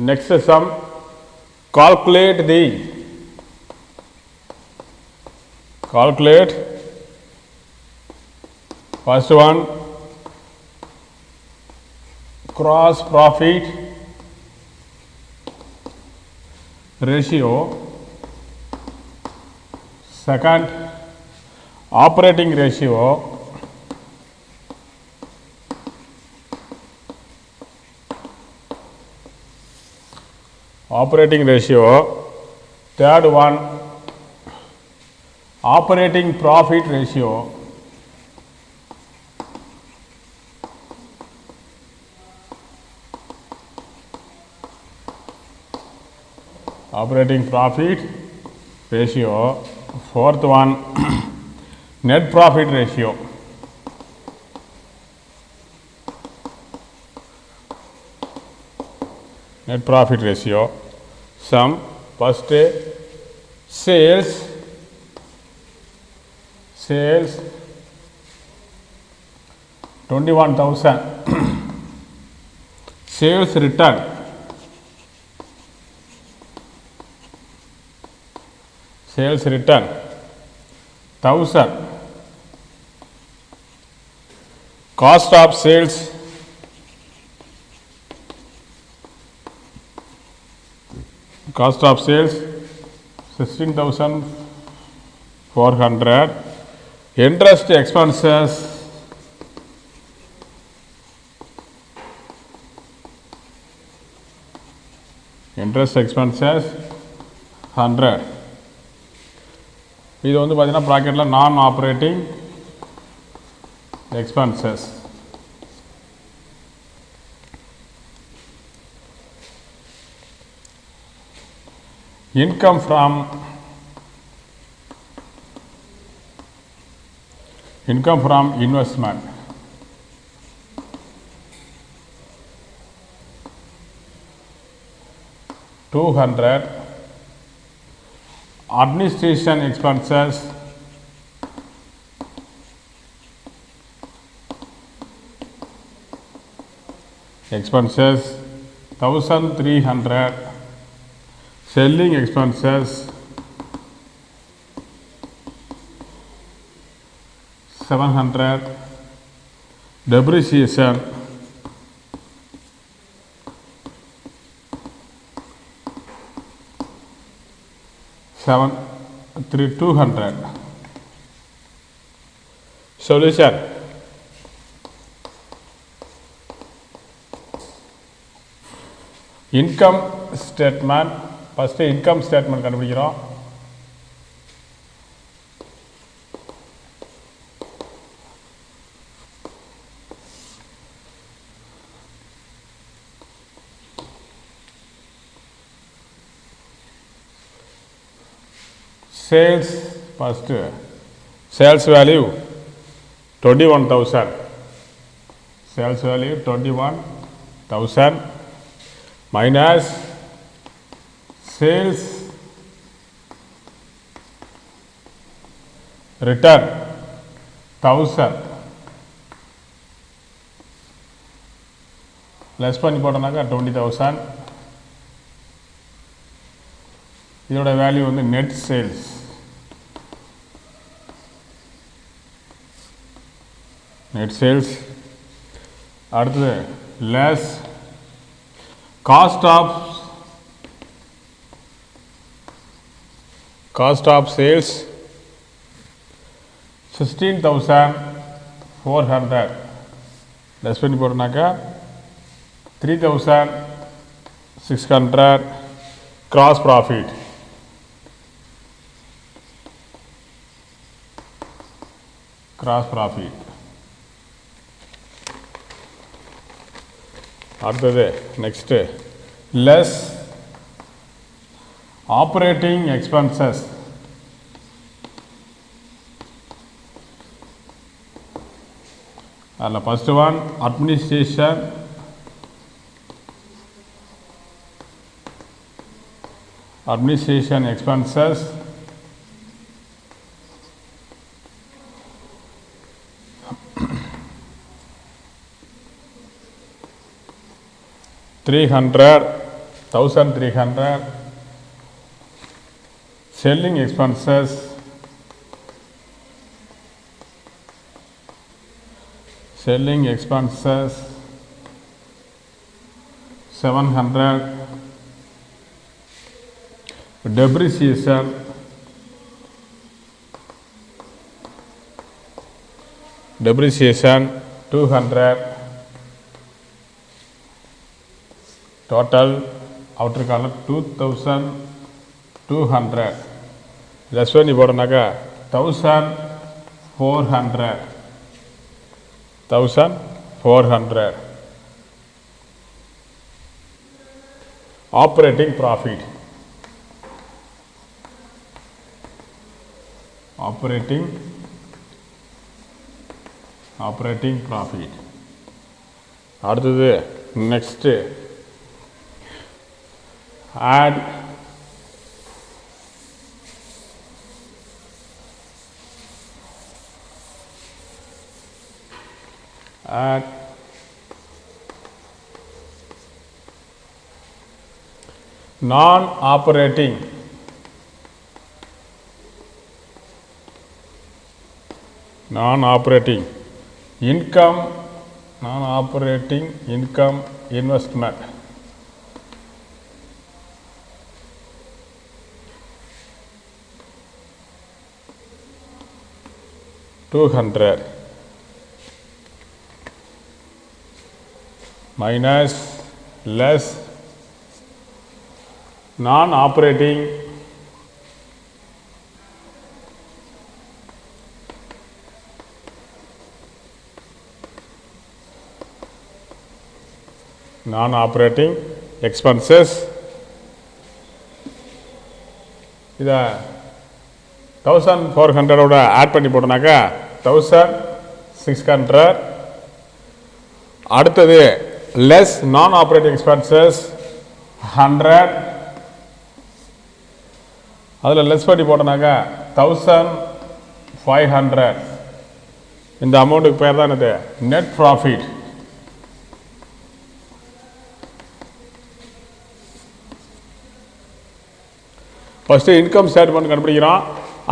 Next sum, calculate first one, gross profit ratio, second operating ratio, third one operating profit ratio, fourth one net profit ratio. Sum, first sales 21,000. Sales return 1,000. Cost of sales 16,400. Interest expenses 100. இது வந்து பார்த்தீங்கன்னா ப்ராக்கெட்டில் நான் operating expenses. Income from investment 200. Administration expenses 1,300. Selling expenses 700. Depreciation 200. Solution, income statement. First income statement கண்டுபிடிக்கிறோம். Sales, first sales value 21,000. Sales value 21,000 minus sales return 1,000 less பண்ணி போட்டோம்னாக்கா 20,000. இதோட value வந்து நெட் சேல்ஸ். அடுத்தது less cost of sales 16,400 less பண்ணி போட்டோம்னாக்கா 3,600. Gross profit அடுத்தது next less operating expenses. அதில் first one administration expenses 300. 1300. Selling expenses 700. Depreciation 200. Total outer color 2200. Less one you bought 1400. 1400. Operating profit. Operating profit. அடுத்தது next add non-operating income investment. $200 minus less non-operating expenses. இதை 1400 add பண்ணி போட்டோம்னாக்கா 1600. அடுத்தது less நான் operating expenses 100. அதில் less பண்ணி போட்டோம்னாக்கா 1500. இந்த அமௌண்ட்டுக்கு பேர் தான் இது net profit. First income statement கண்டுபிடிக்கிறோம்.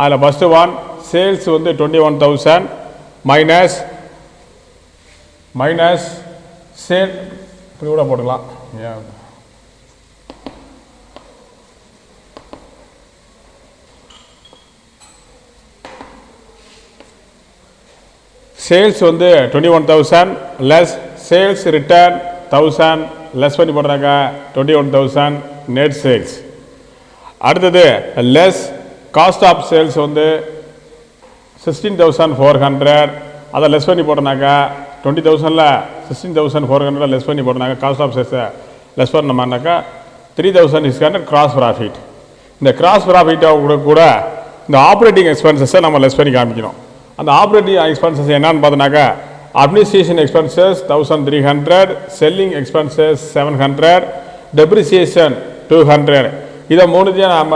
அதில் ஃபஸ்ட்டு ஒன் சேல்ஸ் வந்து 21,000 மைனஸ் சேல் இப்படி கூட போட்டுக்கலாம். சேல்ஸ் வந்து 21,000 லெஸ் சேல்ஸ் ரிட்டர்ன் 1000 லெஸ் பண்ணி போடுறாங்க 21,000 நெட் சேல்ஸ். அடுத்தது லெஸ் காஸ்ட் ஆஃப் சேல்ஸ் வந்து 16,400. அதை லெஸ் பண்ணி போட்டோம்னாக்கா 20,000ல் 16,400 லெஸ் பண்ணி போட்டோம்னாக்கா காஸ்ட் ஆஃப் சேல்ஸை லெஸ் பண்ணோம்னாக்கா 3,600 கிராஸ் ப்ராஃபிட். இந்த கிராஸ் ப்ராஃபிட்டை கூட இந்த ஆப்ரேட்டிங் எக்ஸ்பென்சஸை நம்ம லெஸ் பண்ணி காமிக்கணும். அந்த ஆப்ரேட்டிங் எக்ஸ்பென்சஸ் என்னன்னு பார்த்தோம்னாக்கா administration expenses 1,300, selling expenses 700, depreciation 200. இதை மூணுத்தையும் நம்ம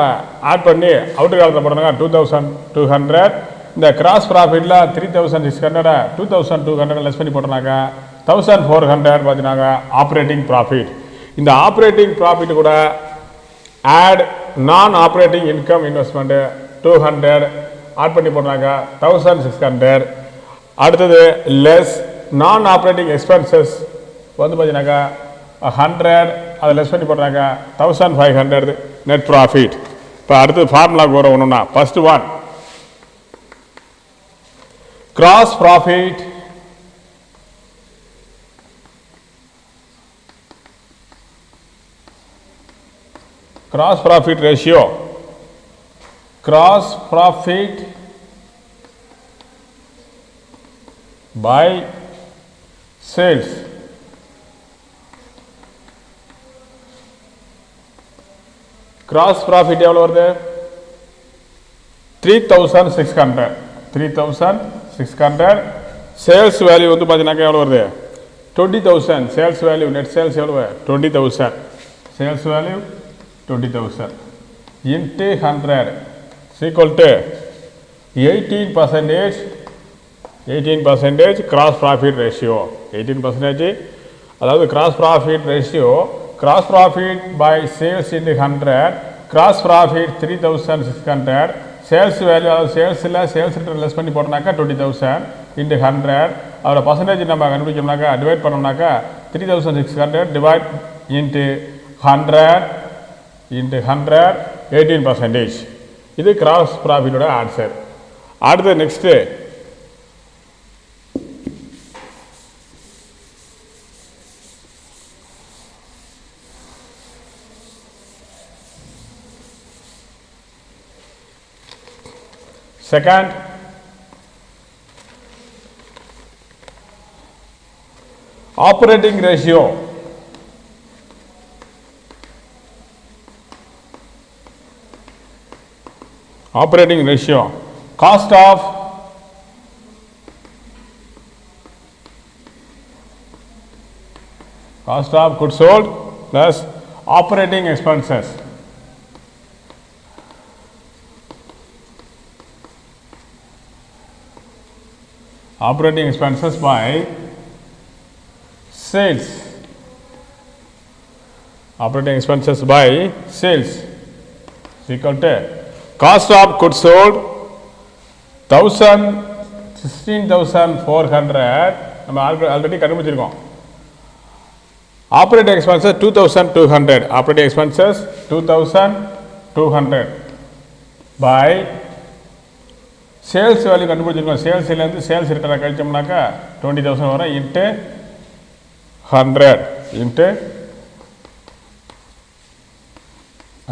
ஆட் பண்ணி அவுட்டர் காலத்தில் போட்டோம்னா 2,200. இந்த கிராஸ் ப்ராஃபிட்டில் 3,600 2,200 லெஸ் பண்ணி போட்டோம்னாக்கா 1,400 பார்த்தீங்கன்னாக்கா ஆப்ரேட்டிங் ப்ராஃபிட். இந்த ஆப்ரேட்டிங் ப்ராஃபிட் கூட ஆட் நான் ஆப்ரேட்டிங் இன்கம் இன்வெஸ்ட்மெண்ட்டு 200 ஆட் பண்ணி போட்டோம்னாக்கா 1,600. அடுத்தது லெஸ் நான் ஆப்ரேட்டிங் எக்ஸ்பென்சஸ் வந்து பார்த்தீங்கன்னாக்கா 100 அதை லெஸ் பண்ணி போட்டோம்னாக்கா 1,500 நெட் ப்ராஃபிட். இப்போ அடுத்தது ஃபார்முலாவுக்கு வர ஒன்றுனா first one gross profit ratio cross profit by sales. Cross profit எவ்வளோ வருது 3,600. சேல்ஸ் வேல்யூ வந்து பார்த்தீங்கன்னாக்கா எவ்வளோ வருது 20,000. சேல்ஸ் வேல்யூ நெட் சேல்ஸ் எவ்வளோ 20,000. Sales value 20,000 into 100 is equal to 18% cross profit ratio. 18% அதாவது cross profit ratio gross profit by sales into 100, gross profit 3600, sales value அதாவது sales return less பண்ணி போட்டோம்னாக்கா 20,000 இன்டு 100, அதோட பர்சன்டேஜ் நம்ம கண்டுபிடிச்சோம்னாக்கா டிவைட் பண்ணோம்னாக்கா 3600 divide into 100 into 100 18%. இது கிராஸ் ப்ராஃபிட்டோட ஆன்சர். அடுத்து next second, operating ratio. Operating ratio, cost of goods sold plus operating expenses. Operating expenses by sales. Operating expenses by sales is equal to cost of goods sold 16,400 நம்ம already கண்டுபிடிச்சிருக்கோம். Operating expenses 2,200. Operating expenses 2,200 by sales value கண்டுபிடிச்சிருக்கோம். சேல்ஸ்லேருந்து sales ரிட்டர்னை கழிச்சோம்னாக்கா 20,000 வரும் into 100 into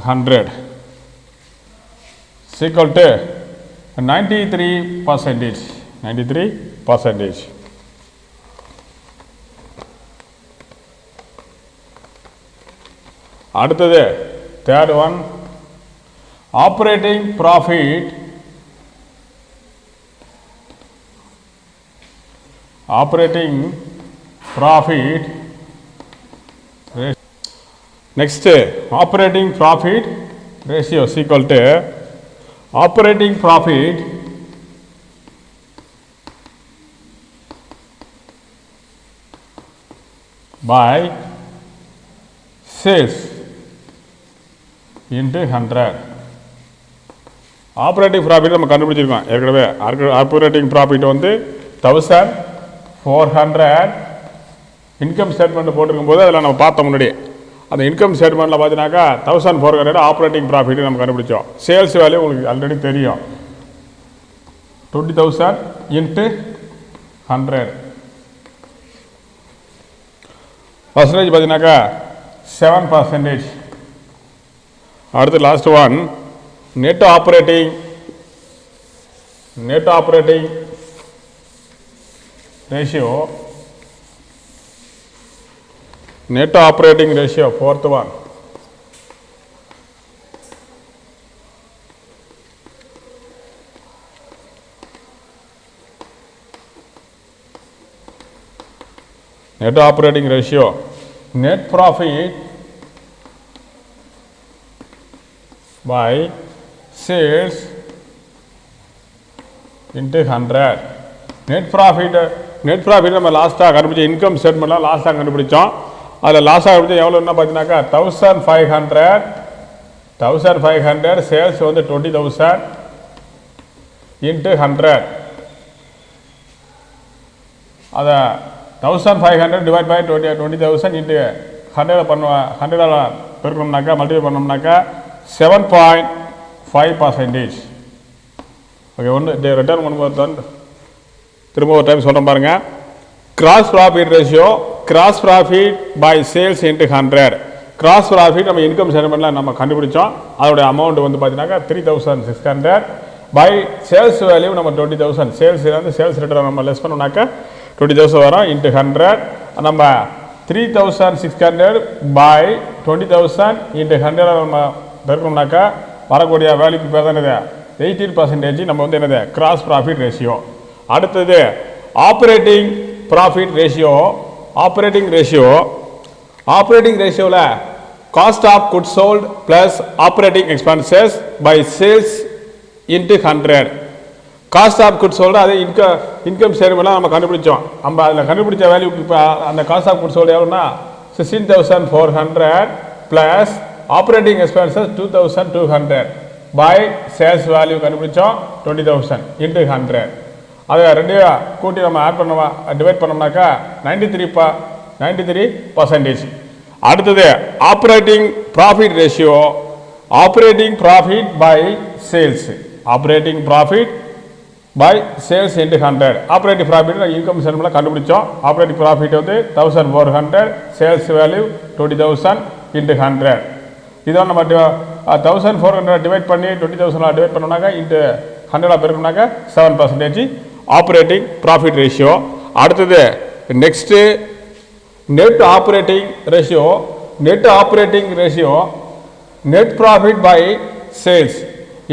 100 equal to 93%. 93%. அடுத்தது third one, operating profit. Operating profit. Next, operating profit ratio is equal to operating profit by sales into 100. Operating profit நம்ம கண்டுபிடிச்சிருக்கோம் ஏற்கனவே. Operating profit வந்து 1,400 income statement போட்டிருக்கும் போது அதில் நம்ம பார்த்தோம் முன்னாடி. அந்த இன்கம் ஸ்டேட்மெண்ட்டில் பார்த்தீங்கன்னாக்கா 1,400 ஆப்ரேட்டிங் ப்ராஃபிட் நம்ம கண்டுபிடிச்சோம். சேல்ஸ் வேல்யூ உங்களுக்கு ஆல்ரெடி தெரியும், 20,000 இன்ட்டு 100. பர்சன்டேஜ் பார்த்தீங்கன்னாக்கா 7%. அடுத்து last one, net operating ratio. Net operating ratio, fourth one. Net operating ratio, net profit by sales into 100. Net profit நம்ம லாஸ்ட்டாக கண்டுபிடிச்ச இன்கம் ஸ்டேட்மெண்ட்லாம் லாஸ்ட்டாக கண்டுபிடிச்சோம். அதில் லாஸ்ட்டாக கண்டுபிடிச்சா எவ்வளோன்னா பார்த்தீங்கன்னாக்கா 1,500 சேல்ஸ் வந்து 20,000 இன்ட்டு 100. அதை 1,500 டிவைட் பை 20,000 இன்ட்டு 100 பண்ணுவோம். 100 பெருக்கணும்னாக்கா மல்டிப்ளை பண்ணோம்னாக்கா 7.5%. ஓகே, ஒன்று ரிட்டர்ன் பண்ணும்போது திரும்ப ஒரு டைம் சொல்கிறேன் பாருங்கள். Gross profit ratio, gross profit by sales into 100. Gross profit நம்ம இன்கம் ஸ்டேட்மெண்ட்டில் நம்ம கண்டுபிடிச்சோம். அதோடைய அமௌண்ட் வந்து பார்த்தீங்கன்னாக்கா 3,600 பை சேல்ஸ் வேல்யூ நம்ம 20,000. சேல்ஸ்லேருந்து சேல்ஸ் ரிட்டர்ன் நம்ம லெஸ் பண்ணோம்னாக்கா 20,000 வரும் இன்ட்டு 100. நம்ம 3,600 பை 20,000 இன்ட்டு 100 நம்ம பெருக்கணும்னாக்கா வரக்கூடிய வேல்யூக்கு பேர் தான் என்னது 18%. நம்ம வந்து என்னது கிராஸ் ப்ராஃபிட் ரேஷியோ. அடுத்தது ஆப்ரேட்டிங் ப்ராஃபிட் ரேஷியோ. ஆப்ரேட்டிங் ரேஷியோவில் cost of goods sold plus operating expenses by sales into 100. Cost of goods sold அது இன்கம் ஸ்டேட்மெண்ட்லாம் நம்ம கண்டுபிடிச்சோம். நம்ம அதில் கண்டுபிடிச்ச வேல்யூக்கு இப்போ அந்த காஸ்ட் ஆஃப் குட்ஸ் சோல்டு எவ்வளோன்னா 16,400 plus operating expenses 2,200 by sales value கண்டுபிடிச்சோம் 20,000 into 100. அதை ரெண்டையும் கூட்டி நம்ம ஆட் பண்ணோமா டிவைட் பண்ணோம்னாக்கா 93%. அடுத்தது operating profit ratio, operating profit by sales, operating profit by sales into 100. Operating profit income செல்மெல்லாம் கண்டுபிடிச்சோம். ஆப்ரேட்டிங் ப்ராஃபிட் வந்து 1,400, சேல்ஸ் வேல்யூ 20,000 இன்ட்டு 100. இதோட நம்ம 1,400 டிவைட் பண்ணி 20,000 டிவைட் பண்ணோம்னாக்கா இன்ட்டு 100 பெருக்கணும்னாக்கா 7% ஆப்ரேட்டிங் ப்ராஃபிட் ரேஷியோ. அடுத்தது next net operating ratio, net operating ratio net profit by sales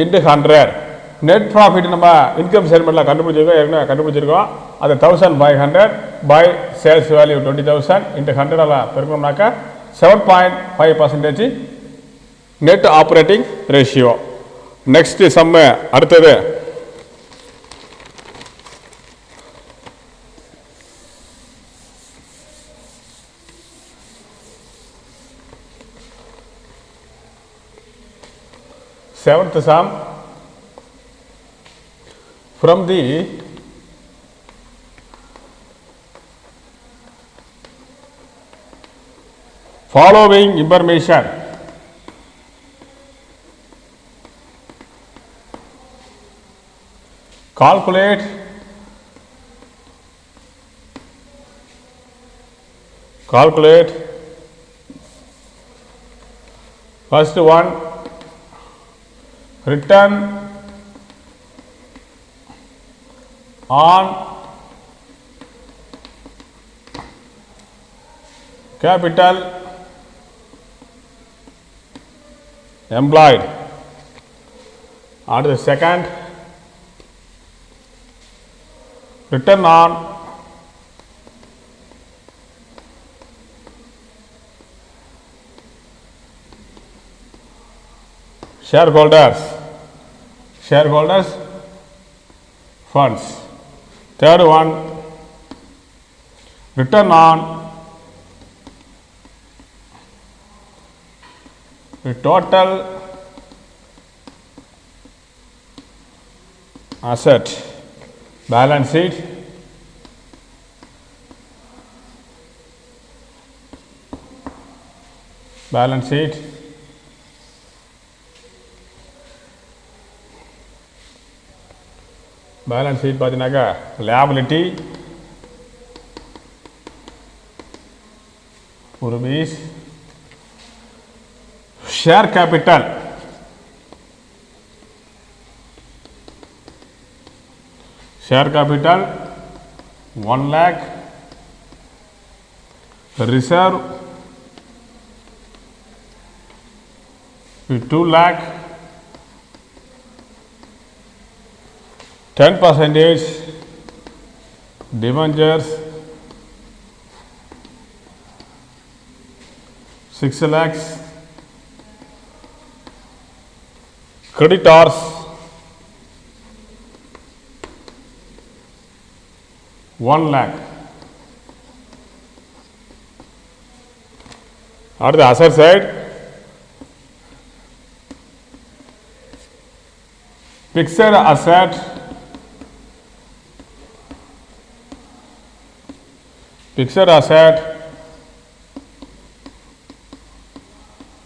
into 100. Net profit நம்ம இன்கம் ஸ்டேட்மெண்ட்டில் கண்டுபிடிச்சிருக்கோம். அது 1,500 பை சேல்ஸ் வேல்யூ 20,000 இன்ட்டு 100 பெருக்கணும்னாக்கா 7.5% net operating ratio. Next sum அடுத்தது seventh sum from the following information calculate first one return on capital employed. And the second return on shareholders funds. Third one return on the total asset balance sheet பார்த்தீங்கன்னாக்கா liability rupees, share capital 1 lakh, reserve 2 lakh, 10% debentures 6 lakhs, creditors 1 lakh. On the asset side, fixed asset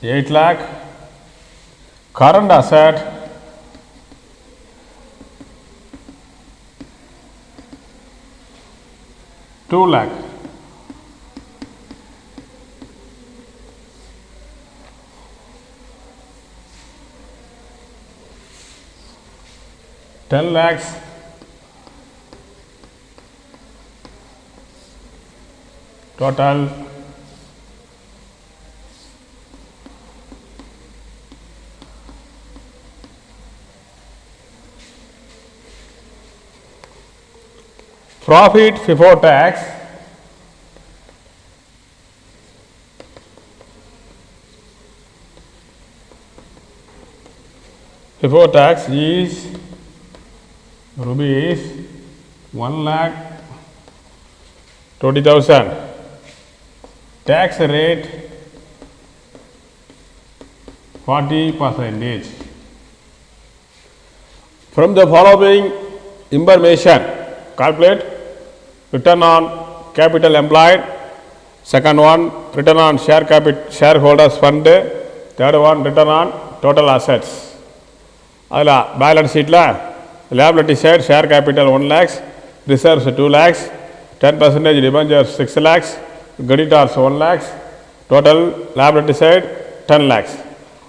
8 lakh, current asset 2 lakh. $10 lakhs total. Profit before tax is rupees 1,20,000. tax rate 40%. From the following information, calculate return on capital employed. Second one, return on shareholders fund. Third one, return on total assets. Adala balance sheet la liability side share capital 1 lakhs, reserves 2 lakhs, 10% debentures 6 lakhs, creditors 1 lakhs, total liability side 10 lakhs.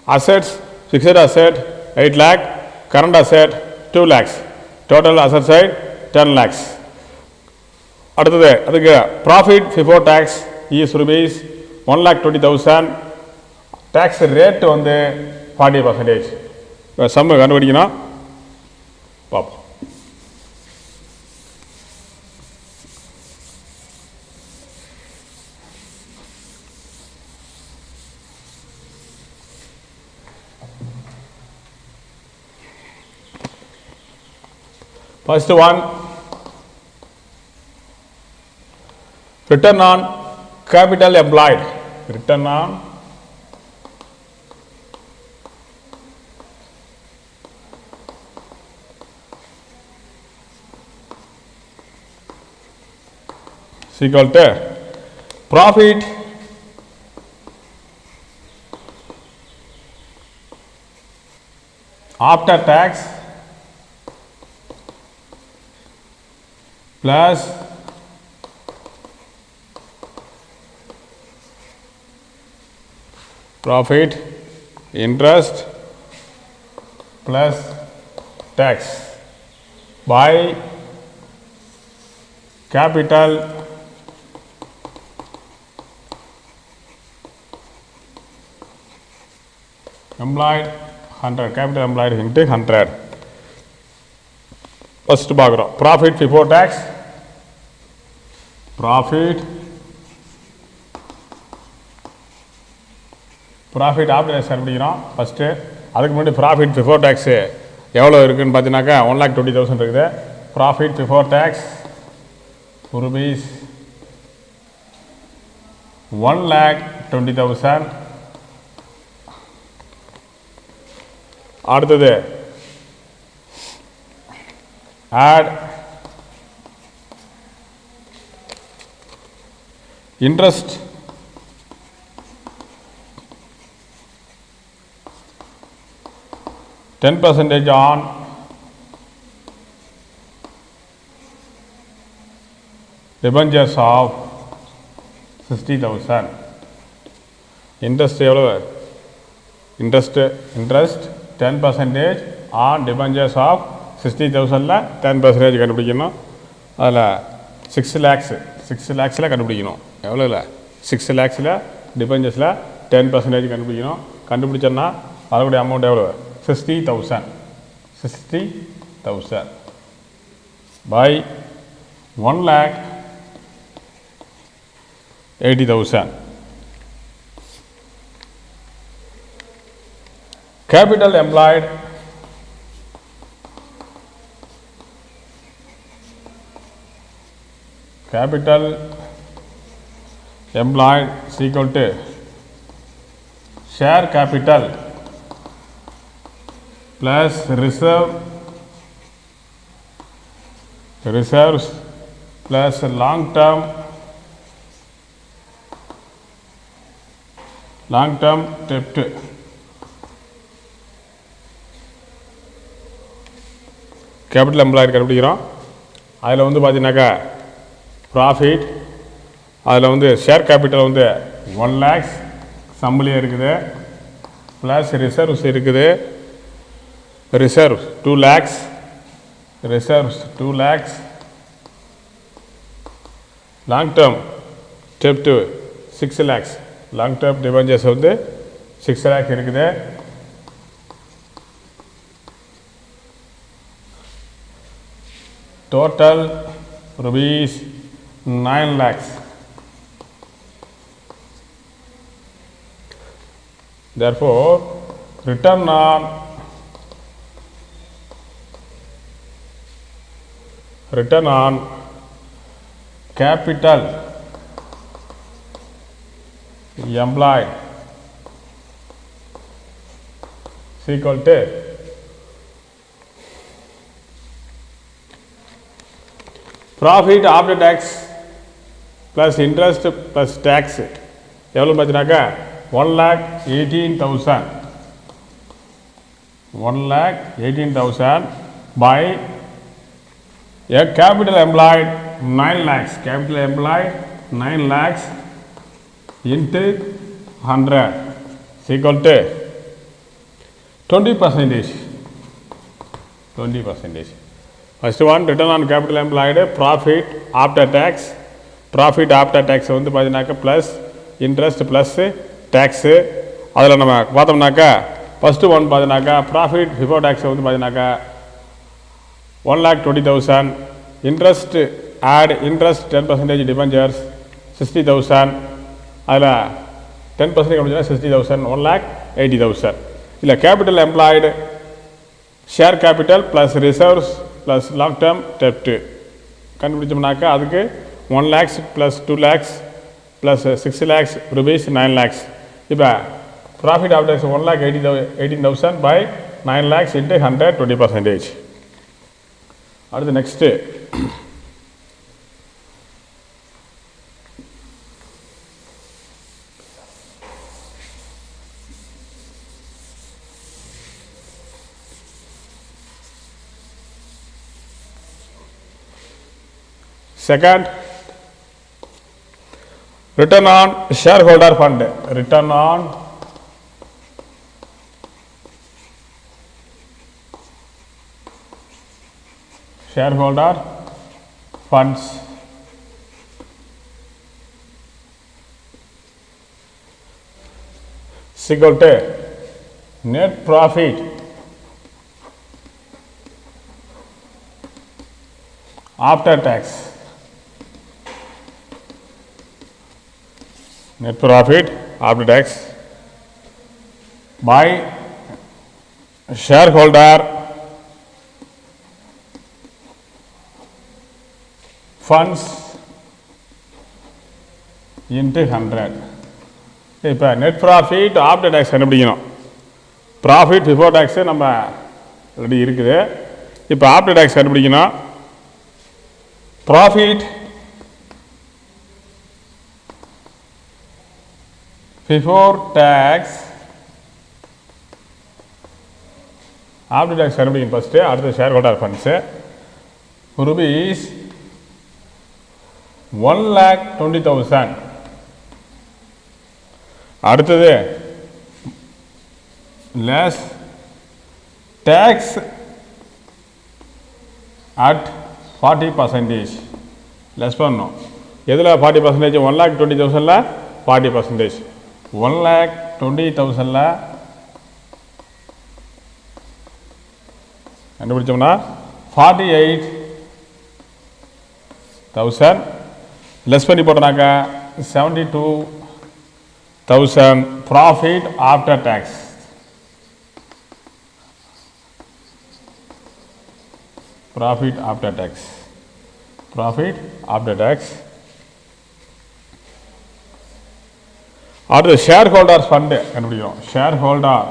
Assets, fixed asset 8 lakh, current asset 2 lakhs, total asset side 10 lakhs. அடுத்தது அதுக்கு profit before tax is rupees 1,20,000. Tax rate வந்து 40%. சம்மு கண்டுபிடிக்கணும் பார்ப்போம். First one, return on capital employed. Return on is equal to profit after tax plus profit interest plus tax by capital employed 100. Capital employed into 100. First பார்க்குறோம் profit before tax, profit after tax கண்டுபிடிக்கிறோம் first. அதுக்கு முன்னாடி profit before tax எவ்வளோ இருக்குதுன்னு பார்த்தீங்கன்னாக்கா 1,20,000 இருக்குது. Profit before tax rupees 1,20,000. அடுத்தது add interest %10 on debentures of 60,000. interest எவ்வளவு? interest 10% on debentures of 60,000ல 10% கண்டுபிடிக்கணும். அதில் 6 lakhs கண்டுபிடிக்கணும். எவ்வளோ இல்லை 6 lakhsல டிபெஞ்சர்ஸில் 10% கண்டுபிடிக்கணும். கண்டுபிடிச்சோன்னா அதோடைய அமௌண்ட் எவ்வளோ? 60,000 by 1,80,000. Capital employed is equal to share capital plus reserves plus long term debt. Capital employed கண்டுபிடிக்கிறோம். அதில் வந்து பார்த்தீங்கன்னாக்கா ப்ராஃபிட், அதில் வந்து ஷேர் கேபிட்டல் வந்து 1 lakhs சம்பளியாக இருக்குது, ப்ளஸ் ரிசர்வ்ஸ் இருக்குது. ரிசர்வ்ஸ் 2 lakhs, லாங் டேர்ம் டெப்ட் 6 lakhs, லாங் டேர்ம் டிபெஞ்சர்ஸ் வந்து 6 lakhs இருக்குது. total rupees 9 lakhs. Therefore, return on capital employed is equal to profit after tax plus interest plus tax எவ்வளோ பார்த்தினாக்கா 1,18,000 by a capital employed 9 lakhs, capital employed 9 lakhs into 100 is equal to 20%. 20%. First one, return on capital employed, profit after tax. Profit after tax வந்து பார்த்தீங்கன்னாக்கா plus interest plus tax. அதில் நம்ம பார்த்தோம்னாக்கா first one பார்த்தீங்கன்னாக்கா profit before tax வந்து பார்த்தீங்கன்னாக்கா 1,20,000. Interest add interest 10% debentures 60,000. அதில் 10% கம்மிச்சுன்னா 60,000, 1,80,000. இல்லை capital employed share capital plus reserves plus long term டெப்ட்டு கண்டுபிடிச்சோம்னாக்கா அதுக்கு 1 lakhs plus 2 lakhs plus 6 lakhs rupees 9 lakhs. இப்போ profit after tax 1,18,000 by 9 lakhs into 100, 20%. அடுத்து next second, return on shareholder fund. Return on shareholder funds is equal to net profit after tax. Net profit after tax by shareholder funds into 100. இப்போ net profit after tax கண்டுபிடிக்கணும். Profit before tax நம்ம already இருக்குது. இப்போ after tax கண்டுபிடிக்கணும். Profit before tax after tax கண்டுபிடிக்கும் first. அடுத்த share holder funds rupees 1,20,000. அடுத்தது less tax at 40%. Less பண்ணணும். எதில் 40%? 1,20,000 40%. 1,20,000 கண்டுபிடிச்சோம்னா 48,000 லெஸ் பண்ணி போட்டோம்னாக்கா 72,000 profit after tax. Profit after tax. Profit after tax. அடுத்து ஷேர் ஹோல்டர் ஃபண்டு கண்டுபிடிக்கிறோம். Shareholder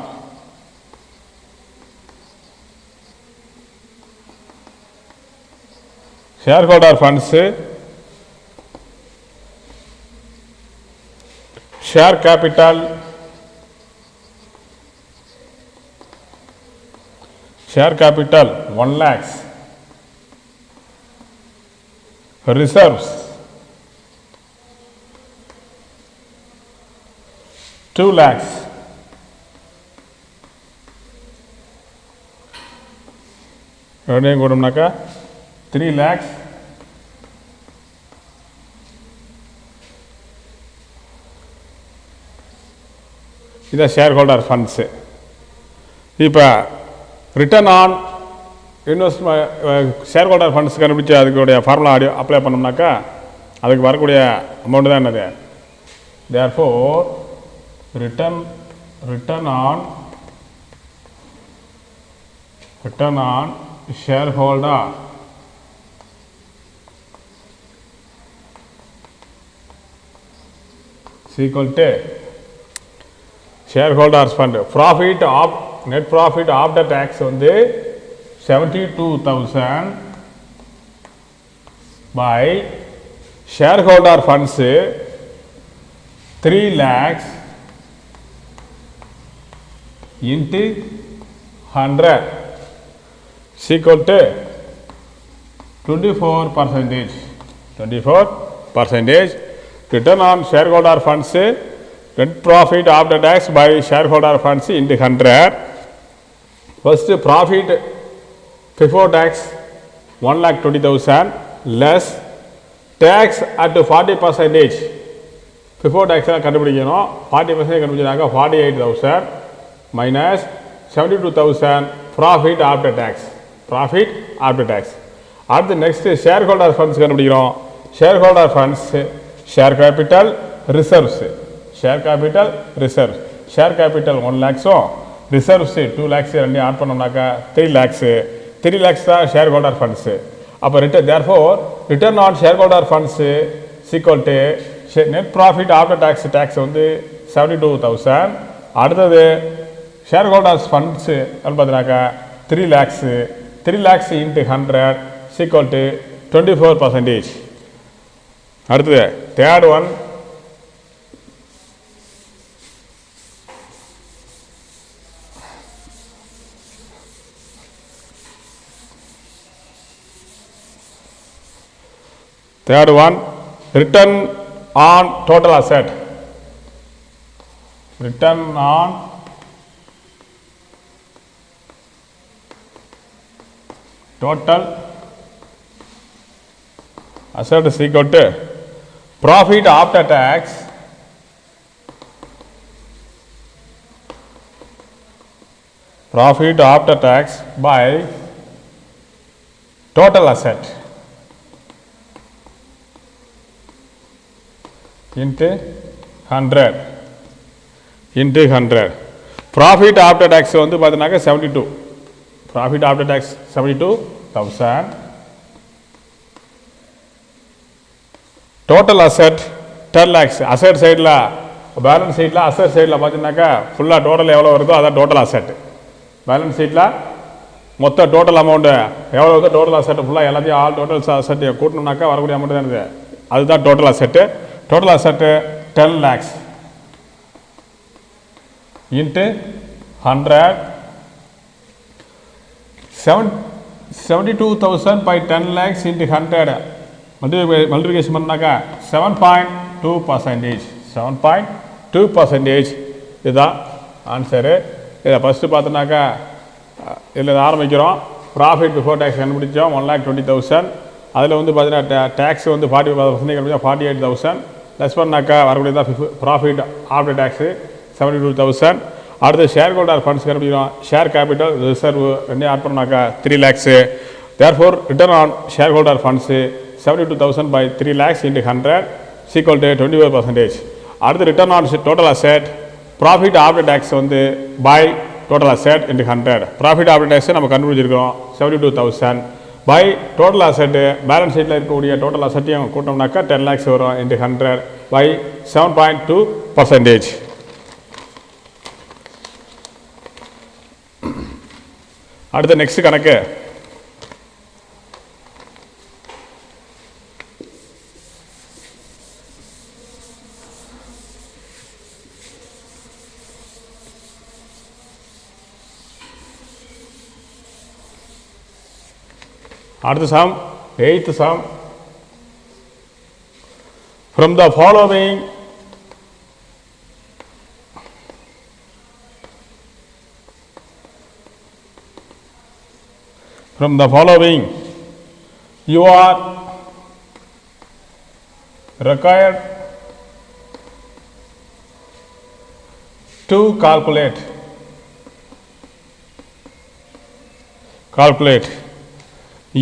shareholder funds share capital share capital 1 lakhs. Reserves 2 lakhs. ரெண்டையும் கூடம்னாக்கா 3 lakhs. இதான் ஷேர் ஹோல்டர் ஃபண்ட்ஸு. இப்போ return on investment shareholder funds கண்டுபிடிச்சி அதுக்குடைய formula apply பண்ணோம்னாக்கா அதுக்கு வரக்கூடிய அமௌண்ட் தான் என்னது? therefore return on shareholder is equal to shareholders fund profit of net profit after tax வந்து 72,000 by shareholder funds 3 lakhs into 100 is equal to 24%. 24% return on shareholder funds net profit after tax by shareholder funds into 100. First profit before tax 1,20,000 less tax at 40%. Before tax கண்டுபிடிக்கணும் 40% கண்டுபிடிச்சாங்க 48,000 minus 72,000 profit after tax. Profit after tax. அடுத்து next shareholder funds கண்டுபிடிக்கிறோம். shareholder funds share capital reserves. share capital reserves. share capital 1 lakhs reserves 2 lakhs ரெண்டு add பண்ணோம்னாக்கா 3 lakhs. 3 lakhs தான் shareholder funds. அப்போ therefore return on shareholder funds is equal to net profit after tax வந்து 72,000. அடுத்தது shareholders funds பார்த்தீங்கன்னாக்கா 3 lakhs. 3 lakhs into 100 is equal to 24%. அடுத்தது third one return on total asset. Return on total asset is equal to profit after tax by total asset into 100 profit after tax வந்து பார்த்தீங்கன்னாக்கா 72. profit after tax 72,000 total asset 10 lakhs. asset சைடில் balance ஷீட்டில் asset சைடில் பார்த்தீங்கன்னாக்கா ஃபுல்லாக total எவ்வளோ வருதோ அதான் டோட்டல் asset. பேலன்ஸ் ஷீட்டில் மொத்த டோட்டல் அமௌண்ட்டு எவ்வளோ வருதோ டோட்டல் asset ஃபுல்லாக எல்லாத்தையும் ஆல் டோட்டல் asset கூட்டணும்னாக்கா வரக்கூடிய அமௌண்ட் தான் இருக்குது. அதுதான் total asset. total asset 10 lakhs into 100 72,000 by 10 lakhs into 100 multiplication பண்ணாக்கா 7.2%. 7.2% இதுதான் ஆன்சரு. இதை ஃபஸ்ட்டு பார்த்தோன்னாக்கா இதில் ஆரம்பிக்கிறோம். ப்ராஃபிட் பிஃபோர் டேக்ஸ் கண்டுபிடிச்சோம் 1,20,000. அதில் வந்து பார்த்தீங்கன்னா டேக்ஸ் வந்து 40% கண்டுபிடிச்சா 48,000 லெஸ் பண்ணாக்கா வரக்கூடியதான் ப்ராஃபிட் ஆஃப்டர் டேக்ஸு 72,000. அடுத்து ஷேர் ஹோல்டர் ஃபண்ட்ஸ் கண்டுபிடிக்கிறோம். ஷேர் கேபிட்டல் ரிசர்வ் ரெண்டையும் ஆட் பண்ணாக்கா 3 lakhs. Therefore return on share holder funds 72,000 by 3 lakhs into 100 is equal to 24%. அடுத்து return on total asset profit after tax வந்து by total asset into 100. Profit after டேக்ஸை நம்ம கண்டுபிடிச்சிருக்கிறோம் 72,000 by total asset balance ஷீட்டில் இருக்கக்கூடிய total அசெட்டையும் கூட்டோம்னாக்கா 10 lakhs வரும் into 100 by 7.2%. அடுத்த நெக்ஸ்ட் கணக்கு அடுத்த some 8th sum. From the following you are required to calculate A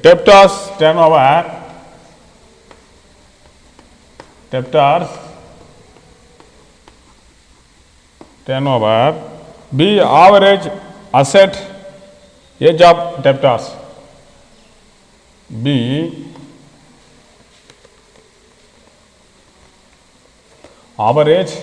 debtors turnover, B average asset age of debtors, B average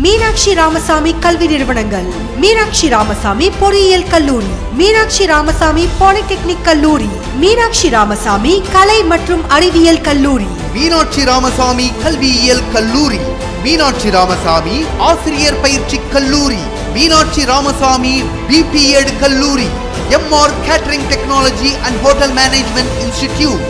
Meenakshi Ramasamy கல்வி நிறுவனங்கள் மீனாட்சி ராமசாமி பொறியியல் கல்லூரி, மீனாட்சி ராமசாமி பாலிடெக்னிக் கல்லூரி, மீனாட்சி ராமசாமி கலை மற்றும் அறிவியல் கல்லூரி, மீனாட்சி ராமசாமி கல்வியியல் கல்லூரி, மீனாட்சி ராமசாமி ஆசிரியர் பயிற்சி கல்லூரி, மீனாட்சி ராமசாமி பிபிஎட் கல்லூரி, MR catering technology and hotel management institute,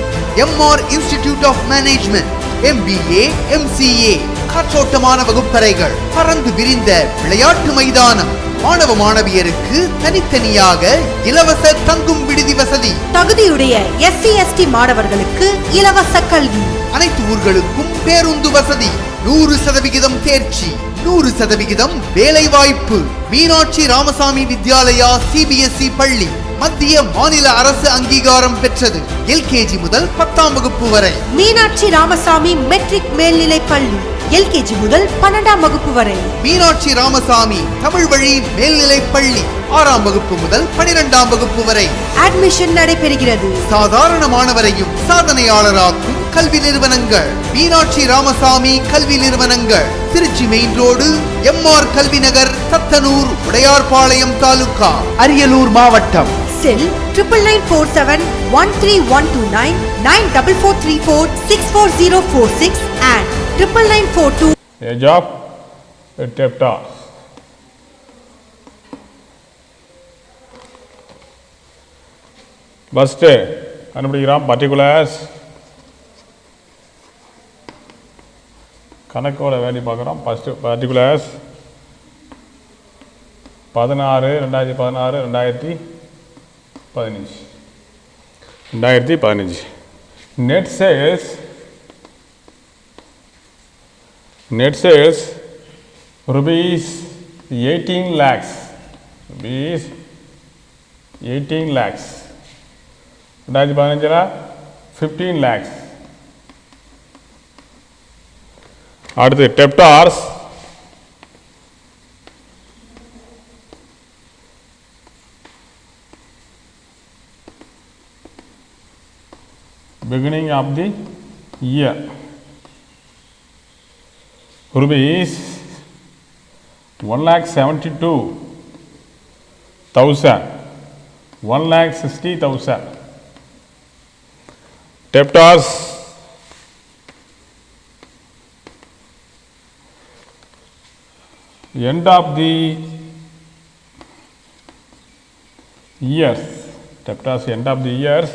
MR institute of management, MBA, MCA, காற்றோட்டமான வகுப்பறைகள், பறந்து விரிந்த விளையாட்டு மைதானம், மாணவ மாணவியருக்கு தனித்தனியாக இலவச தங்கும் விடுதி வசதி, தகுதியுடைய SC/ST மாணவர்களுக்கு இலவச கல்வி, அனைத்து ஊர்களுக்கும் பேருந்து வசதி, 100% தேர்ச்சி, 100% வேலை வாய்ப்பு. மீனாட்சி ராமசாமி வித்யாலயா CBSE பள்ளி மத்திய மாநில அரசு அங்கீகாரம் பெற்றது. LKG முதல் 10ஆம் வகுப்பு வரை. மீனாட்சி ராமசாமி மெட்ரிக் மேல்நிலை பள்ளி LKG முதல் 12ஆம் வகுப்பு வரை. மீனாட்சி ராமசாமி தமிழ் வழி மேல்நிலை பள்ளி 6ஆம் வகுப்பு முதல் 12ஆம் வகுப்பு வரை அட்மிஷன் நடைபெறுகிறது. சாதாரண மாணவரையும் சாதனையாளராக்கும் கல்வி நிறுவனங்கள் மீனாட்சி ராமசாமி கல்வி நிறுவனங்கள். திருச்சி மெயின் ரோடு, MR கல்வி நகர், தத்தனூர், உடையார்பாளையம் தாலுகா, அரியலூர் மாவட்டம். செல் 9947131129 94434 and 9942. Age of Teptos. First கண்டுபிடிக்கிறோம் பர்டிகுலர்ஸ், கணக்கோட வேல்யூ பார்க்குறோம். First particulars 16 2016 2015 net sales rupees 18 lakhs, rupees 18 lakhs. 2015 15 lakhs. அடுத்து debtors beginning of the year rupees 1,72,000, 1,60,000. Debtors end of the years, debtors end of the years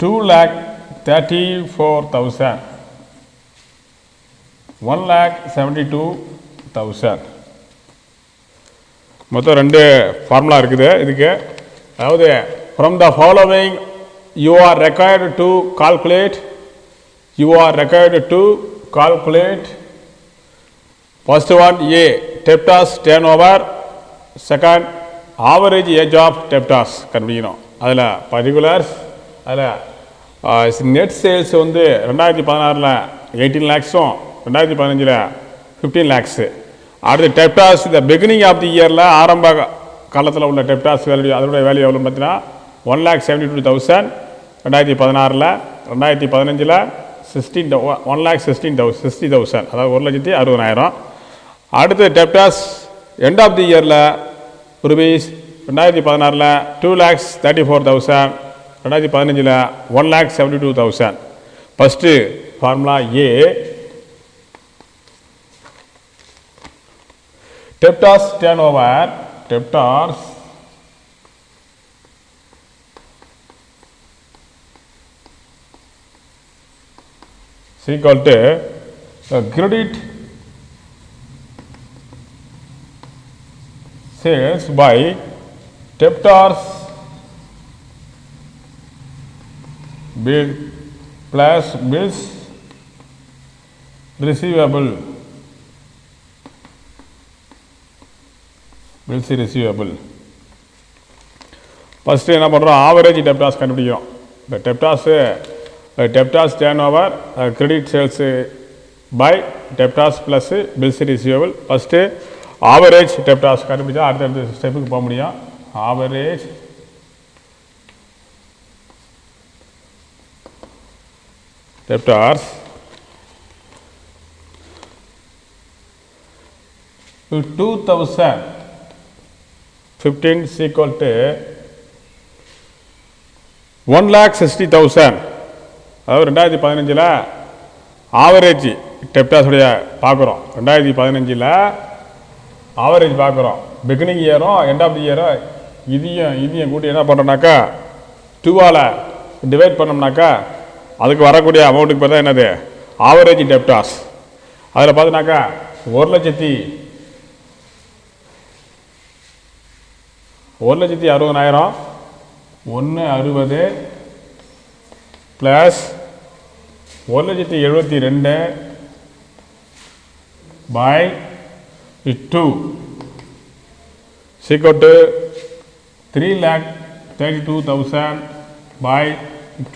2,34,000, 1,72,000. மொத்தம் ரெண்டு formula இருக்குது இதுக்கு. அதாவது from the following you are required to calculate, first one A, debtors turnover, second average age of debtors கண்டுபிடிக்கணும். அதில் particulars, அதில் net sales வந்து 2016 18 lakhsம் 2015 15 lakhs. அடுத்து டெப்டாஸ் இந்த பிகினிங் ஆஃப் தி இயரில் ஆரம்ப காலத்தில் உள்ள டெப்டாஸ் வேல்யூ, அதோடைய வேல்யூ எவ்வளோன்னு பார்த்தீங்கன்னா 1,72,000 2016, 2015 1,16,000, அதாவது 1,60,000. அடுத்து டெப்டாஸ் எண்ட் ஆஃப் தி இயரில் rupees 2016 2,34,000, 2015 1,72,000. First formula A, debtors turnover, debtors is equal to credit sales by debtors bill plus bills receivable, bills receivable. First என்ன பண்ணுறோம், ஆவரேஜ் டெப்டாஸ் கண்டுபிடிக்கிறோம். இந்த debtors turnover credit sales by debtors plus bills receivable. First average debtors கண்டுபிடிச்சா அடுத்தடுத்த ஸ்டெப்புக்கு போக முடியும். Average debtors 2015 is equal to 1,60,000. அதாவது 2015 ஆவரேஜ் டெப்டாஸுடைய பார்க்குறோம். 2015 ஆவரேஜ் பார்க்குறோம். பிகினிங் இயரும் எண்ட் ஆஃப் தி இயரும் இதையும் கூட்டி என்ன பண்ணுறோம்னாக்கா 2ஆல் டிவைட் பண்ணோம்னாக்கா அதுக்கு வரக்கூடிய அமௌண்ட்டுக்கு பேர் தான் என்னது ஆவரேஜ் டெப்டாஸ். அதில் பார்த்தீங்கன்னாக்கா 1,60,000 160 plus 1,72 by 2 is equal to 3,32,000 by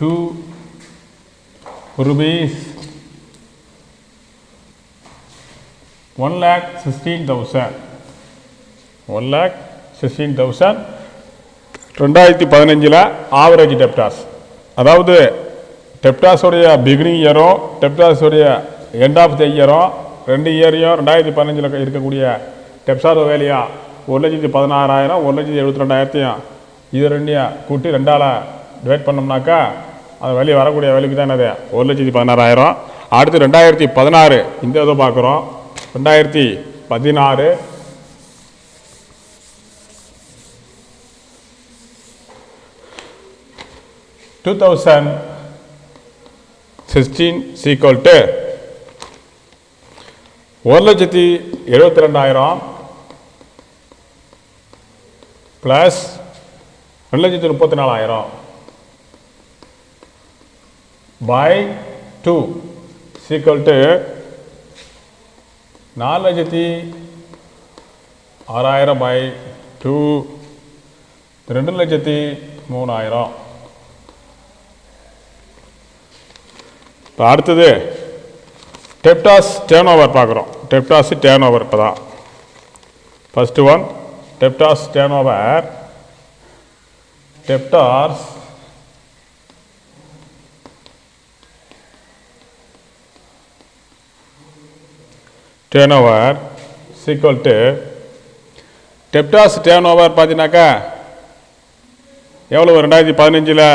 2 rupees 1,16,000 2015 average debtors. அதாவது டெப்டாஸோடைய பிகினிங் இயரும் டெப்டாஸோடைய எண்ட் ஆஃப் த இயரும் 2 இயரையும் 2015 இருக்கக்கூடிய டெப்டாஸ் வேலையா 1,16,000 1,72,000 இது ரெண்டையும் கூட்டி 2ஆல் டிவைட் பண்ணோம்னாக்கா அது வெளியே வரக்கூடிய வேலைக்கு தான் என்னது 1,16,000. அடுத்து 2016 இந்த இதை பார்க்குறோம். 2016 2016 is equal to 1,72,000 plus 2,34,000 by 2 is equal to 4,06,000 by 2 2,03,000. இப்போ அடுத்தது டெப்டாஸ் டேர்ன் ஓவர் பார்க்குறோம். டெப்டாஸ் டேர்ன் ஓவர் இப்போ தான் first one. Debtors turn over debtors turn over equal to debtors turn over பார்த்தீங்கன்னாக்கா எவ்வளோ 2015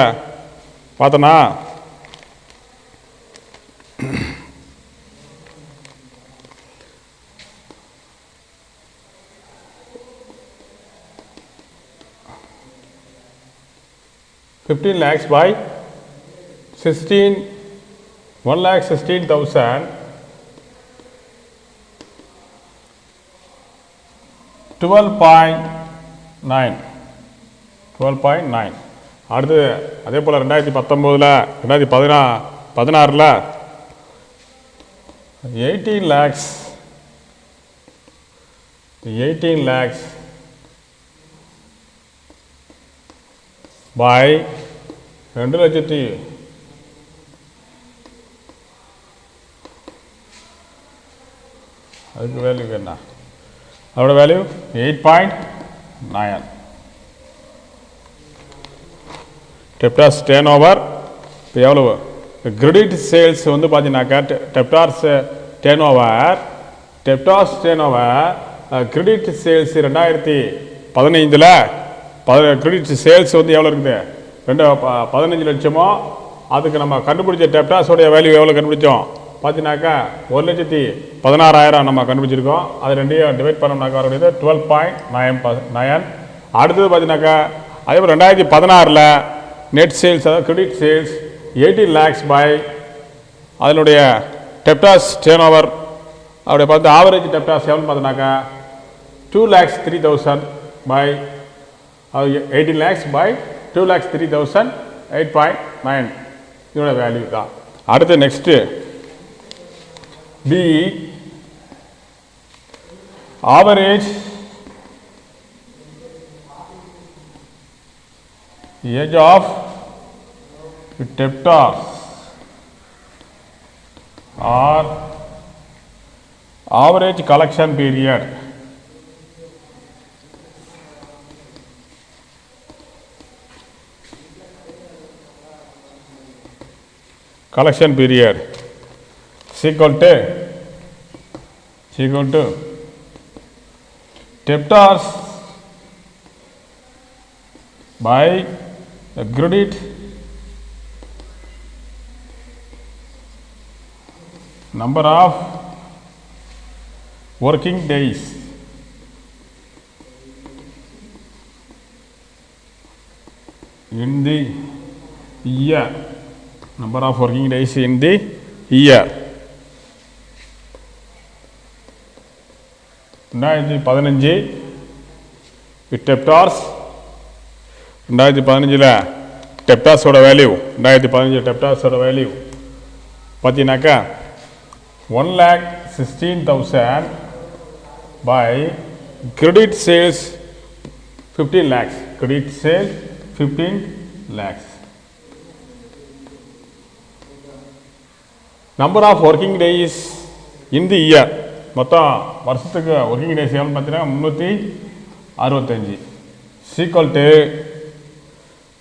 பார்த்தோன்னா 15 lakhs by 1,16,000 12.9. அடுத்து அதே போல் 2019 2016 18 lakhs by 2 லட்சத்தி அதுக்கு வேல்யூ என்ன அதோட வேல்யூ 8.9. டெப்டாஸ் டேர்ன் ஓவர் இப்போ எவ்வளோ கிரெடிட் சேல்ஸ் வந்து பார்த்தீங்கன்னாக்கா debtors turnover credit sales 2015 credit sales வந்து எவ்வளோ இருக்குது 15 லட்சமோ. அதுக்கு நம்ம கண்டுபிடிச்ச டெப்டாஸோடைய வேல்யூ எவ்வளோ கண்டுபிடிச்சோம் பார்த்தீங்கன்னாக்கா 1,16,000 நம்ம கண்டுபிடிச்சிருக்கோம். அது ரெண்டையும் டிவைட் பண்ணோம்னாக்கா வரக்கூடியது 12.9. அடுத்தது பார்த்தீங்கன்னாக்கா அதே போல் 2016 நெட் சேல்ஸ் அதாவது கிரெடிட் சேல்ஸ் 18 lakhs பை அதனுடைய டெப்டாஸ் டேர்ன் ஓவர் அப்படி பார்த்து ஆவரேஜ் டெப்டாஸ் எவ்வளோன்னு பார்த்தோன்னாக்கா 2,03,000 பை 18 lakhs பை 2,03,000 8.9 இதோட வேல்யூ தான். அடுத்து next B average age of debtors or average collection period. collection period is equal to debtors by the credit number of working days in the year. Number of working days in the year. 2015 with debtors. 2015 debtors ஓட value 2015 debtors ஓட value பார்த்தீங்கன்னாக்கா 1,16,000 by credit sales 15 lakhs. Credit sales 15 lakhs. Number of working days in the year. மொத்தம் வருஷத்துக்கு working days எவ்வளோ பார்த்தீங்கன்னா 365 equal to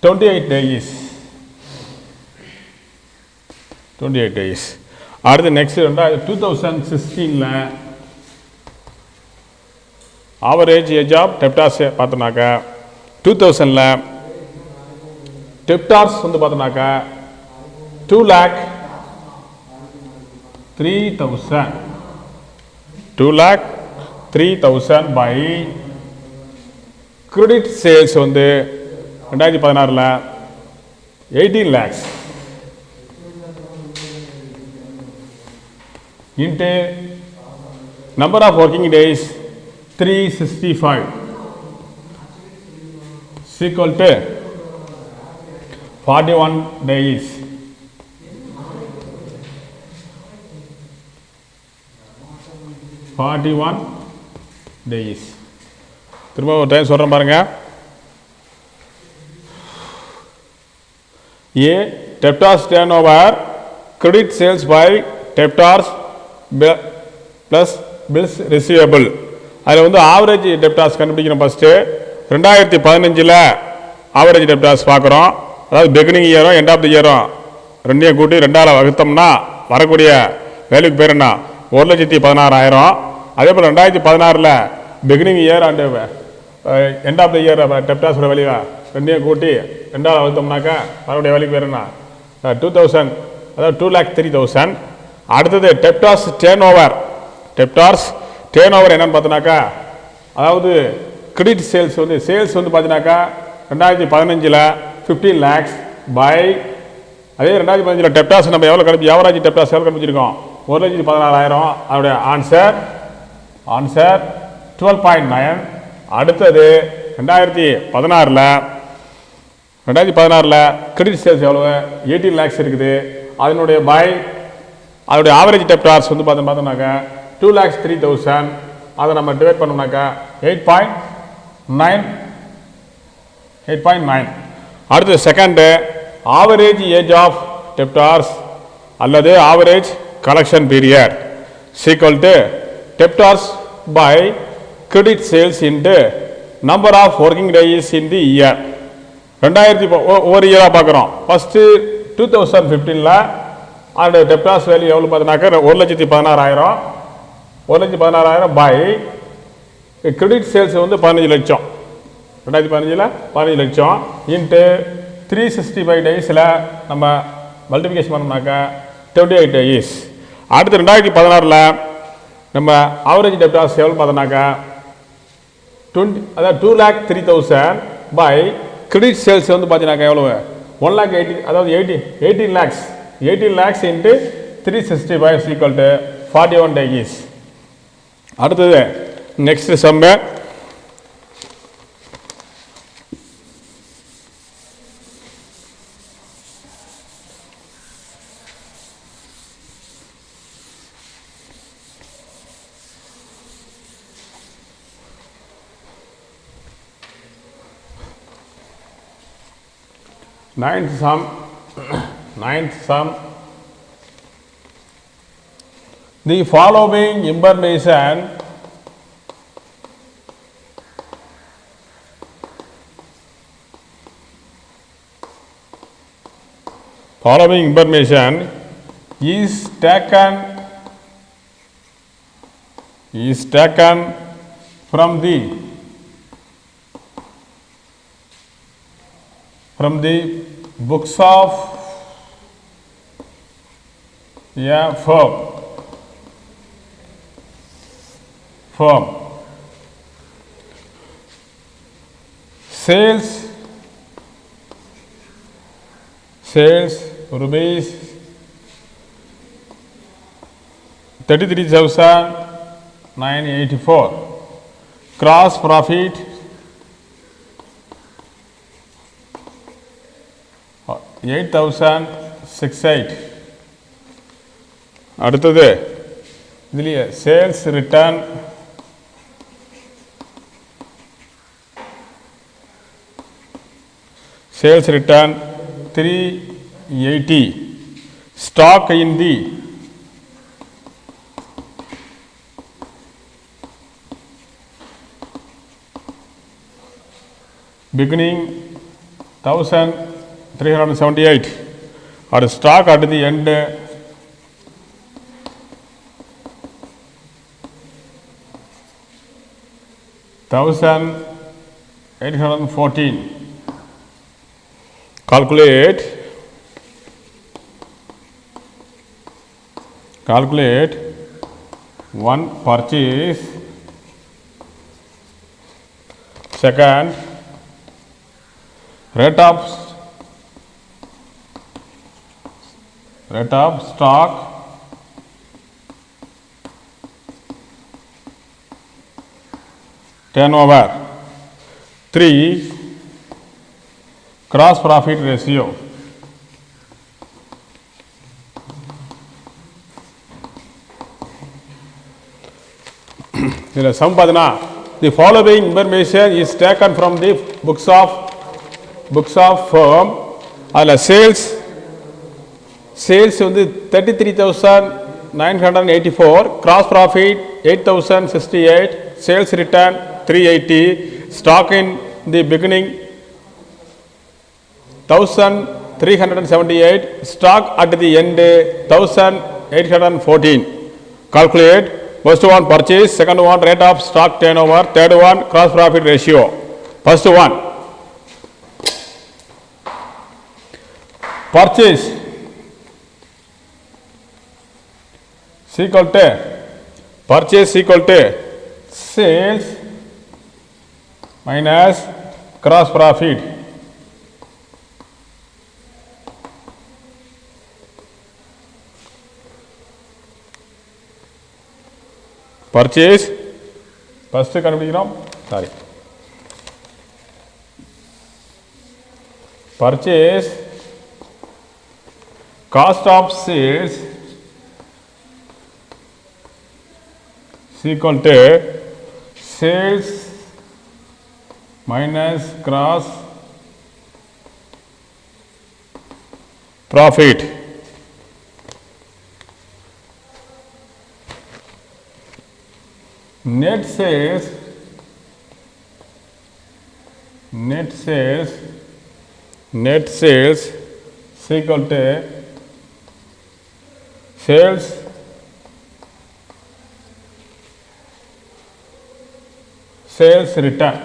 28 days. 28 days. அடுத்து next 2016 average age of debtors பார்த்தோம்னாக்கா 2000 debtors வந்து பார்த்தோம்னாக்கா 2,03,000 by கிரெடிட் சேல்ஸ் வந்து 2016 18 lakhs into number of working days 365 is equal to 41 days. திரும்ப ஒரு டைம் சொல்கிறேன் பாருங்க. A debtors turnover credit sales by debtors plus bills receivable. அதில் வந்து ஆவரேஜ் டெப்டாஸ் கண்டுபிடிக்கிறோம். ஃபஸ்ட்டு 2015 ஆவரேஜ் டெப்டாஸ் பார்க்குறோம். அதாவது பிகினிங் இயரும் எண்ட் ஆஃப் தி இயரும் ரெண்டையும் கூட்டி 2ஆல் வகுத்தோம்னா வரக்கூடிய வேல்யூக்கு பேர் என்ன 1,16,000. அதே போல் 2016 beginning year and end of the year டெப்டாஸோட வேல்யூ ரெண்டையும் கூட்டி 2ஆல் வகுத்தோம்னாக்கா வரக்கூடிய வேல்யூக்கு பேர் என்ன 2,000, அதாவது 2,03,000. அடுத்தது debtors turn over. Debtors turn over என்னன்னு பார்த்தோன்னாக்கா அதாவது கிரெடிட் சேல்ஸ் வந்து பார்த்தீங்கன்னாக்கா 2015 15 lakhs பை அதே 2015 டெப்டாஸ் நம்ம எவ்வளோ ஆவரேஜ் டெப்டாஸ் எவ்வளோ கண்டுபிடிச்சிருக்கோம் 1,16,000. அதோடைய ஆன்சர் 12.9. அடுத்தது 2016 கிரெடிட் சேல்ஸ் எவ்வளோ 18 lakhs இருக்குது. அதனுடைய அதோடைய ஆவரேஜ் டெப்டார்ஸ் வந்து பார்த்தோம்னாக்கா 2,03,000. அதை நம்ம டிவைட் பண்ணோம்னாக்கா 8.9. அடுத்து second average age of debtors அல்லது average collection period equal to debtors by credit sales into number of working days in the year. 2000 ஒவ்வொரு இயராக பார்க்குறோம். ஃபஸ்ட்டு 2015 அதோட டெப்டாஸ் வேல்யூ எவ்வளோ பார்த்தோன்னாக்கா 1,16,000. 1,16,000 பை கிரெடிட் சேல்ஸ் வந்து 15 லட்சம். 2015 15 லட்சம் இன்ட்டு 365 டேஸில் நம்ம மல்டிபிகேஷன் பண்ணோம்னாக்கா 28 days. அடுத்து 2016 நம்ம ஆவரேஜ் டெப்டாஸ் எவ்வளோ பார்த்தோம்னாக்கா 2,03,000 பை கிரெடிட் சேல்ஸ் வந்து பார்த்தீங்கன்னாக்கா எவ்வளோ 1,80,000, அதாவது 18 lakhs. 18 lakhs இன்ட்டு 365 ஈக்குவல் டு 41 days. அடுத்தது next sum ninth sum. The following information is taken from the books of a firm. Sales rupees 33,984. Cross profit 8,068. அடுத்தது இதுலயே sales return sales return 380. Stock in the beginning 1378 or stock at the end 1814. Calculate one purchase, second rate of stock, turnover, 3 cross profit ratio. Sum padana, the following information is taken from the books of firm. Sales வந்து 33,984, cross profit 8,068, sales return 380, stock in the beginning 1,378, stock at the end 1,814. Calculate first one purchase, second one rate of stock turnover, third one cross profit ratio. First one purchase equal to sales minus cross profit. Purchase first கண்டுபிடிக்கிறோம். Sorry. Purchase cost of sales is equal to sales minus gross profit. Net sales is equal to sales return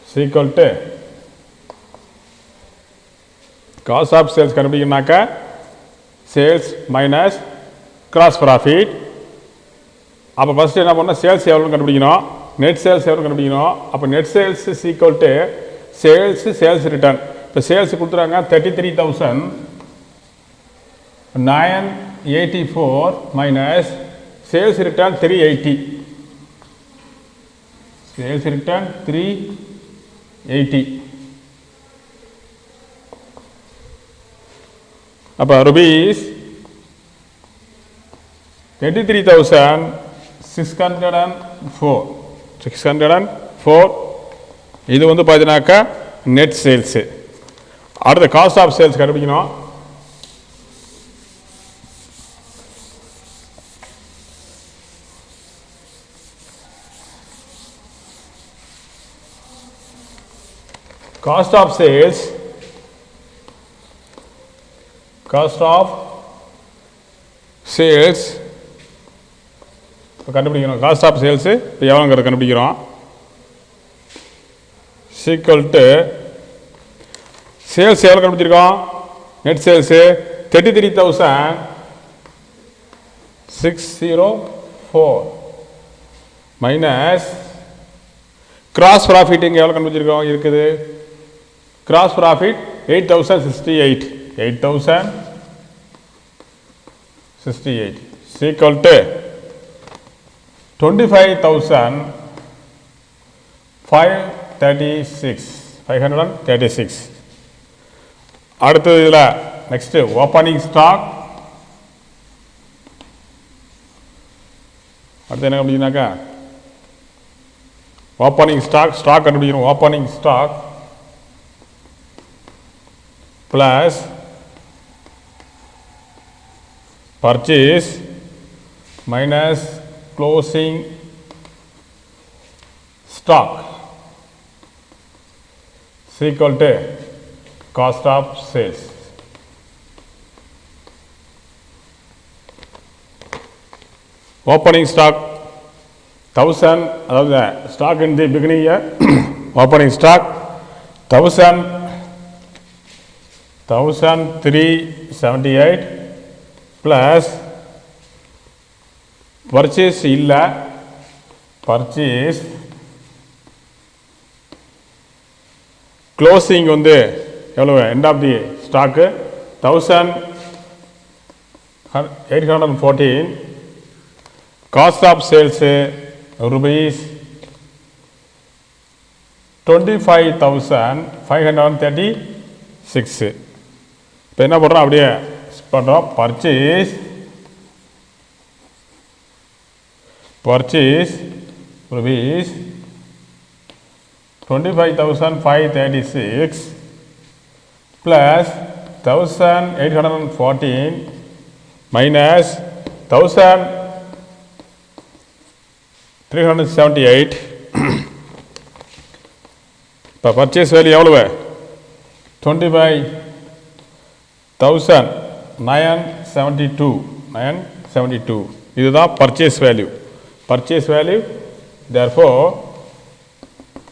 is equal to cost of sales கண்டுபிடிக்கணும்னாக்க sales minus cross profit. அப்போ first என்ன பண்ணால் sales எவ்வளோன்னு கண்டுபிடிக்கணும், net sales எவ்வளோ கண்டுபிடிக்கணும். அப்போ net sales is equal to sales return. இப்போ sales கொடுத்துறாங்க 33,984 minus sales return 380. Sales return 380. அப்போ ருபீஸ் 33,604. இது வந்து பார்த்தீங்கன்னாக்கா நெட் சேல்ஸு. அடுத்த காஸ்ட் ஆஃப் சேல்ஸ் கண்டுபிடிக்கணும். Cost of sales cost of sales இப்போ கண்டுபிடிக்கணும். காஸ்ட் ஆஃப் சேல்ஸு இப்போ எவ்வளோங்கிறத கண்டுபிடிக்கிறோம். சீக்வல் டு சேல்ஸ் எவ்வளோ கண்டுபிடிச்சிருக்கோம். Net sales 33,604 minus gross profit இங்கே எவ்வளோ கண்டுபிடிச்சிருக்கோம் இருக்குது. கிராஸ் ப்ராஃபிட் 8,068 சீக்வல் டு 25,536 அடுத்தது இதில் நெக்ஸ்ட்டு ஓப்பனிங் ஸ்டாக். அடுத்து என்ன கண்டுபிடிக்கனாக்கா ஓப்பனிங் ஸ்டாக் கண்டுபிடிக்கணும். Opening stock plus purchase minus closing stock equal to cost of sales. Opening stock 1000, அதாவது stock in the beginning year opening stock 1378 plus purchase இல்லை purchase closing வந்து எவ்வளோ end of the stock 1814 cost of sales rupees 25,536. இப்போ என்ன பண்ணுறோம் அப்படியே பண்ணுறோம். Purchase rupees 25,536 plus 1,814 minus 1,378. இப்போ பர்ச்சேஸ் வேல்யூ எவ்வளவு 25,972 இதுதான் purchase value. therefore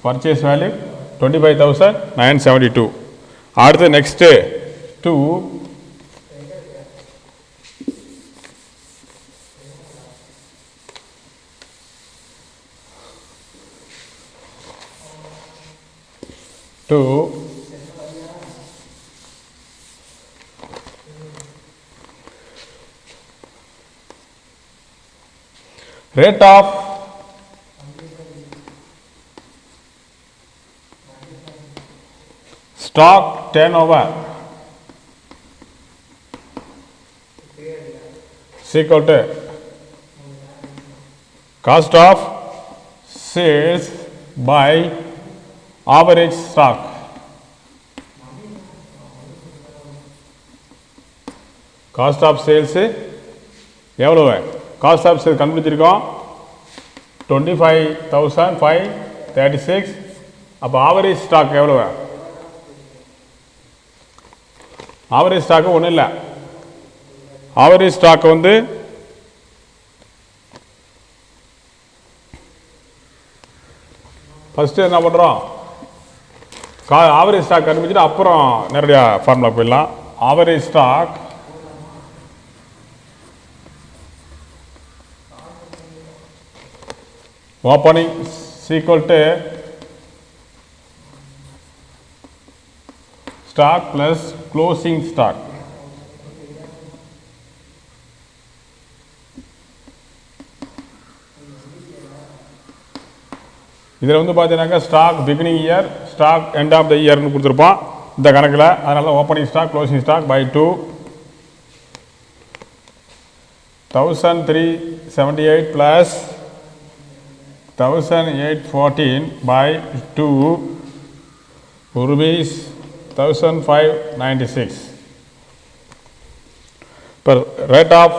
purchase value 25,972. அடுத்து next 2 rate of stock turnover equal to cost of sales by average stock. Cost of sales எவ்வளவு காஸ்ட் ஆஃப் சேல்ஸ் கண்டுபிடிச்சிருக்கோம் 25,536. அப்போ ஆவரேஜ் ஸ்டாக் எவ்வளவு average stock ஒன்றும் இல்லை. ஆவரேஜ் ஸ்டாக் வந்து ஃபஸ்ட்டு என்ன பண்ணுறோம் ஆவரேஜ் ஸ்டாக் கண்டுபிடிச்சிட்டு அப்புறம் நேரடியாக ஃபார்முலா போயிடலாம். Average stock opening equal to stock plus closing stock. இதில் வந்து பார்த்தீங்கன்னாக்கா stock beginning year stock end of the இயர்னு கொடுத்துருப்போம் இந்த கணக்கில். அதனால opening stock closing stock by 2 1378 plus 1814 by 2 rupees 1596. Per rate of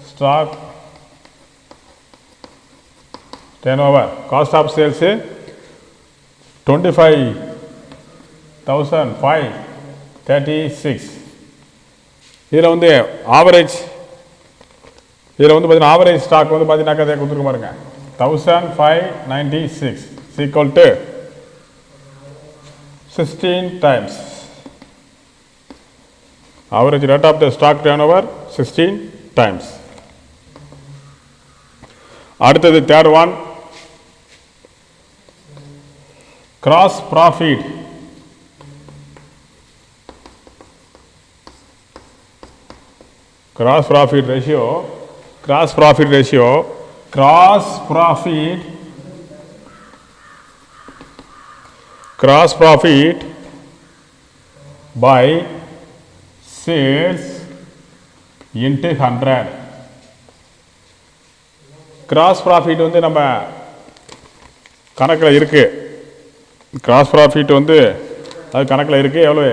stock turnover, cost of sales 25,536. இதில் வந்து ஆவரேஜ் ஆவரேஜ் ஸ்டாக் வந்து பார்த்தீங்கன்னாக்கா அதை கொடுத்துருக்க பாருங்க 1596 equal to 16 times. Average rate of the stock turnover 16 times. அடுத்தது third one, cross profit. Cross profit ratio by sales into 100. Gross profit வந்து நம்ம கணக்கில் இருக்குது. கிராஸ் ப்ராஃபிட் வந்து அது கணக்கில் இருக்குது. எவ்வளோ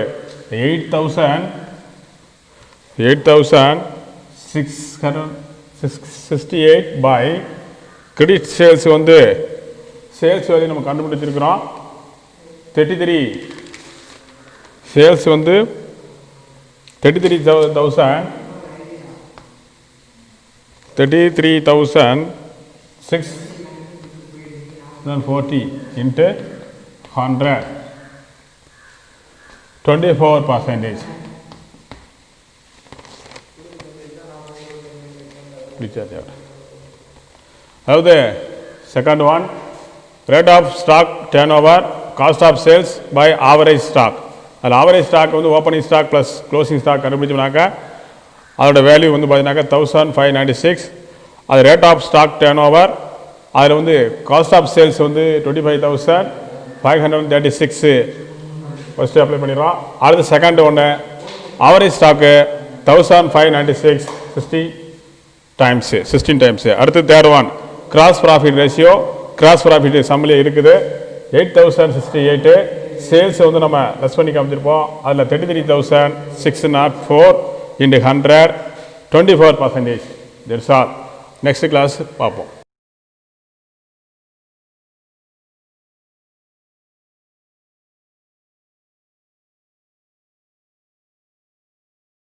8,668 பை கிரெடிட் சேல்ஸ் வந்து நம்ம கண்டுபிடிச்சிருக்கிறோம் 33. சேல்ஸ் வந்து 33,640 into 100, 24%. அதாவது second one, rate of stock turnover cost of sales by average stock. அதில் ஆவரேஜ் ஸ்டாக் வந்து opening stock plus closing stock கண்டுபிடிச்சோம்னாக்கா அதோட வேல்யூ வந்து பார்த்தீங்கன்னாக்கா 1596. அது rate of stock turnover, அதில் வந்து காஸ்ட் ஆஃப் சேல்ஸ் வந்து 25,536 ஃபஸ்ட்டு அப்ளை பண்ணிடுறோம். அடுத்து செகண்ட் ஒன்று, ஆவரேஜ் ஸ்டாக்கு 1596 16 டைம்ஸு. அடுத்து third one, gross profit ratio. Gross profit சம்மிலே இருக்குது 8,068. சேல்ஸ் வந்து நம்ம லெஸ் பண்ணி காமிச்சிருப்போம். அதில் 33,604 into 100, 24%. That's all. Next class பார்ப்போம்.